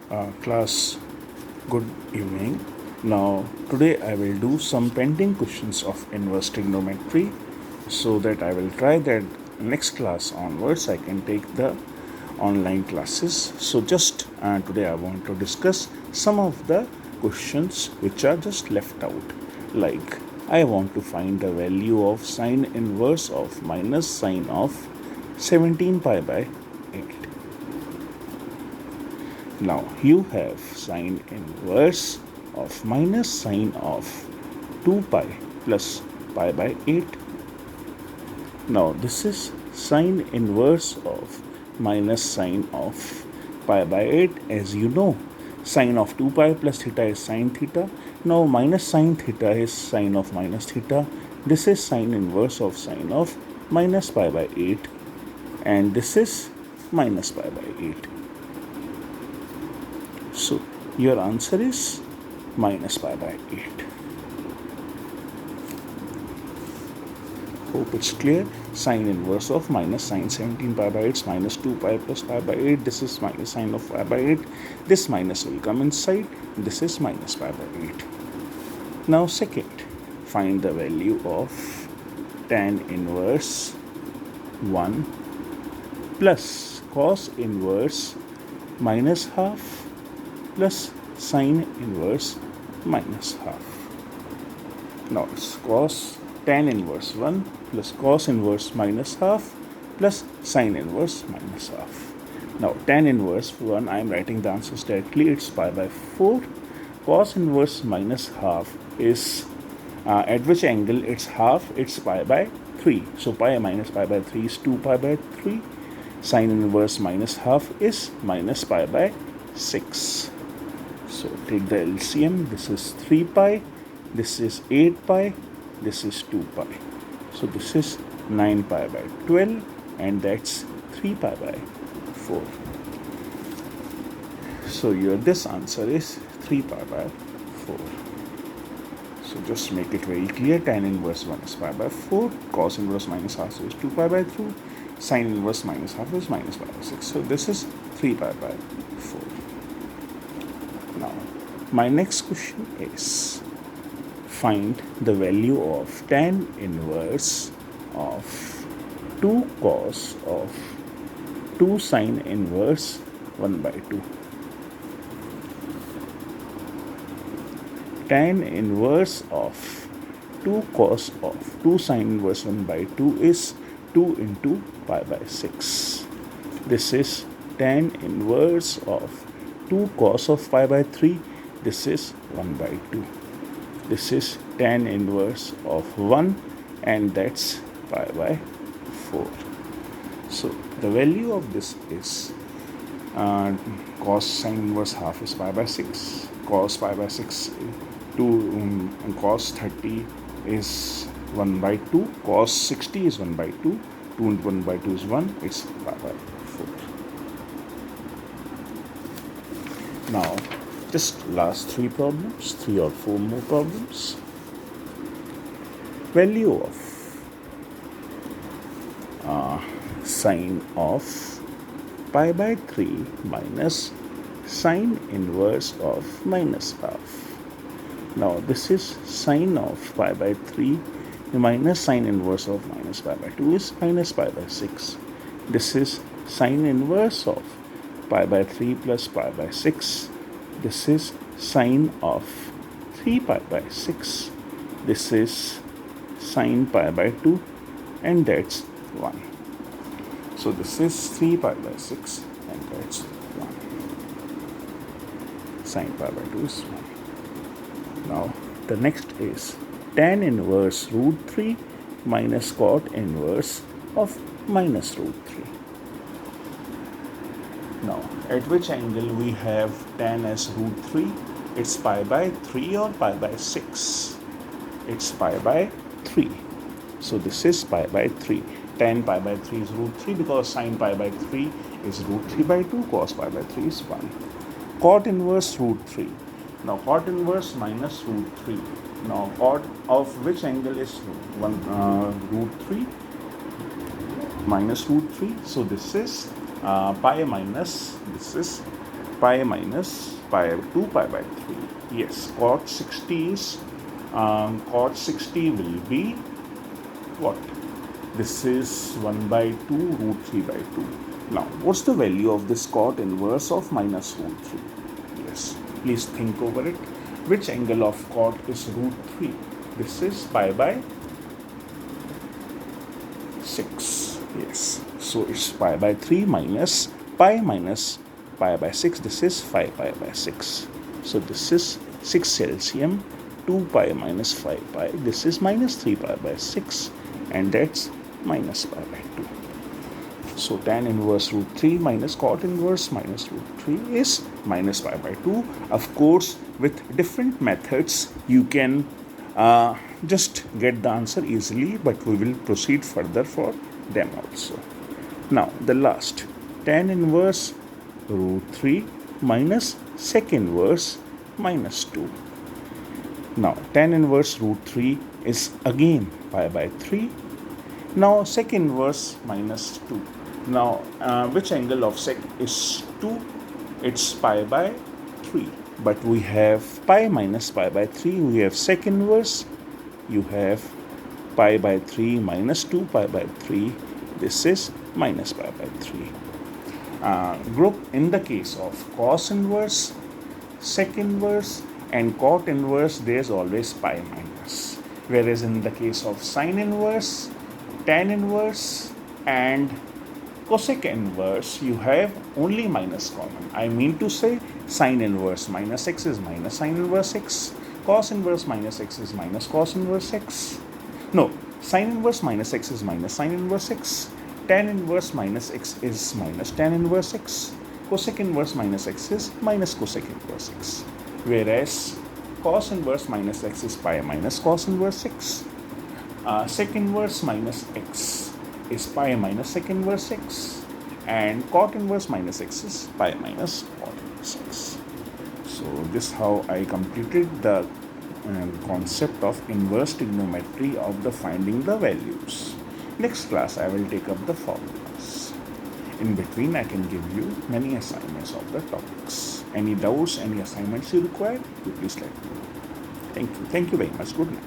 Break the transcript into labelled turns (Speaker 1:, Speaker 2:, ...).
Speaker 1: Class, good evening. Now, today I will do some pending questions of inverse trigonometry so that I will try that next class onwards I can take the online classes. So, just today I want to discuss some of the questions which are just left out. Like, I want to find the value of sine inverse of minus sine of 17 pi by 8. Now you have sine inverse of minus sine of 2 pi plus pi by 8. Now this is sine inverse of minus sine of pi by 8. As you know, sine of 2 pi plus theta is sine theta. Now minus sine theta is sine of minus theta. This is sine inverse of sine of minus pi by 8, and this is minus pi by 8. So your answer is minus pi by 8. Hope it's clear. Sine inverse of minus sine 17 pi by 8 is minus 2 pi plus pi by 8. This is minus sine of pi by 8. This minus will come inside. This is minus pi by 8. Now second, find the value of tan inverse 1 plus cos inverse minus half plus sine inverse minus half. Now it's cos tan inverse 1 plus cos inverse minus half plus sine inverse minus half. Now tan inverse 1, I am writing the answers directly. It's pi by 4. Cos inverse minus half is at which angle it's half? It's pi by 3. So pi minus pi by 3 is 2 pi by 3. Sine inverse minus half is minus pi by 6. So take the LCM. This is 3 pi, this is 8 pi, this is 2 pi. So this is 9 pi by 12, and that's 3 pi by 4. So this answer is 3 pi by 4. So just make it very clear. Tan inverse 1 is pi by 4, cos inverse minus half is 2 pi by 2, sine inverse minus half is minus pi by 6. So this is 3 pi by 4. Now, my next question is find the value of tan inverse of 2 cos of 2 sine inverse 1 by 2. Tan inverse of 2 cos of 2 sine inverse 1 by 2 is 2 into pi by 6. This is tan inverse of 2 cos of pi by 3. This is 1 by 2. This is tan inverse of 1, and that's pi by 4. So the value of this is cos sine inverse half is pi by 6. Cos pi by 6 and cos 30 is 1 by 2. Cos 60 is 1 by 2. 2 into 1 by 2 is 1. It's pi by 4. Now, just last 3 problems, 3 or 4 more problems. Value of sine of pi by 3 minus sine inverse of minus half. Now this is sine of pi by 3 minus sine inverse of minus pi by 2 is minus pi by 6. This is sine inverse of pi by 3 plus pi by 6. This is sine of 3 pi by 6. This is sine pi by 2, and that's 1. So this is 3 pi by 6, and that's 1. Sine pi by 2 is 1. Now the next is tan inverse root 3 minus cot inverse of minus root 3. Now, at which angle we have tan as root 3? It's pi by 3 or pi by 6? It's pi by 3. So this is pi by 3. Tan pi by 3 is root 3 because sine pi by 3 is root 3 by 2. Cos pi by 3 is 1. Cot inverse root 3. Now cot inverse minus root 3. Now cot of which angle is root 3? Minus root 3. So this is pi minus, this is pi minus pi 2 pi by 3. Yes, cot 60 is cot 60 will be what? This is 1 by 2 root 3 by 2. Now, what's the value of this cot inverse of minus root 3? Yes, please think over it. Which angle of cot is root 3? This is pi by 6. Yes, so it's pi by 3 minus pi by 6. This is 5 pi by 6. So this is 6 LCM, 2 pi minus 5 pi. This is minus 3 pi by 6, and that's minus pi by 2. So tan inverse root 3 minus cot inverse minus root 3 is minus pi by 2. Of course, with different methods, you can just get the answer easily, but we will proceed further for them also. Now, the last, tan inverse root 3 minus sec inverse minus 2. Now, tan inverse root 3 is again pi by 3. Now, sec inverse minus 2. Now, which angle of sec is 2? It's pi by 3. But we have pi minus pi by 3. We have sec inverse. You have pi by 3 minus 2 pi by 3. This is minus pi by 3. Group in the case of cos inverse, sec inverse, and cot inverse, there's always pi minus. Whereas in the case of sine inverse, tan inverse, and cosec inverse, you have only minus common. I mean to say, sine inverse minus x is minus sine inverse x. Cos inverse minus x is minus cos inverse x. No, sine inverse minus x is minus sine inverse x. Tan inverse minus x is minus tan inverse x. Cosec inverse minus x is minus cosec inverse x. Whereas cos inverse minus x is pi minus cos inverse x. Sec inverse minus x is pi minus sec inverse x. And cot inverse minus x is pi minus cot inverse x. So this is how I completed the concept of inverse trigonometry of the finding the values. Next class I will take up the formulas. In between I can give you many assignments of the topics. Any doubts, any assignments you require, you please let me know. Thank you. Thank you very much. Good night.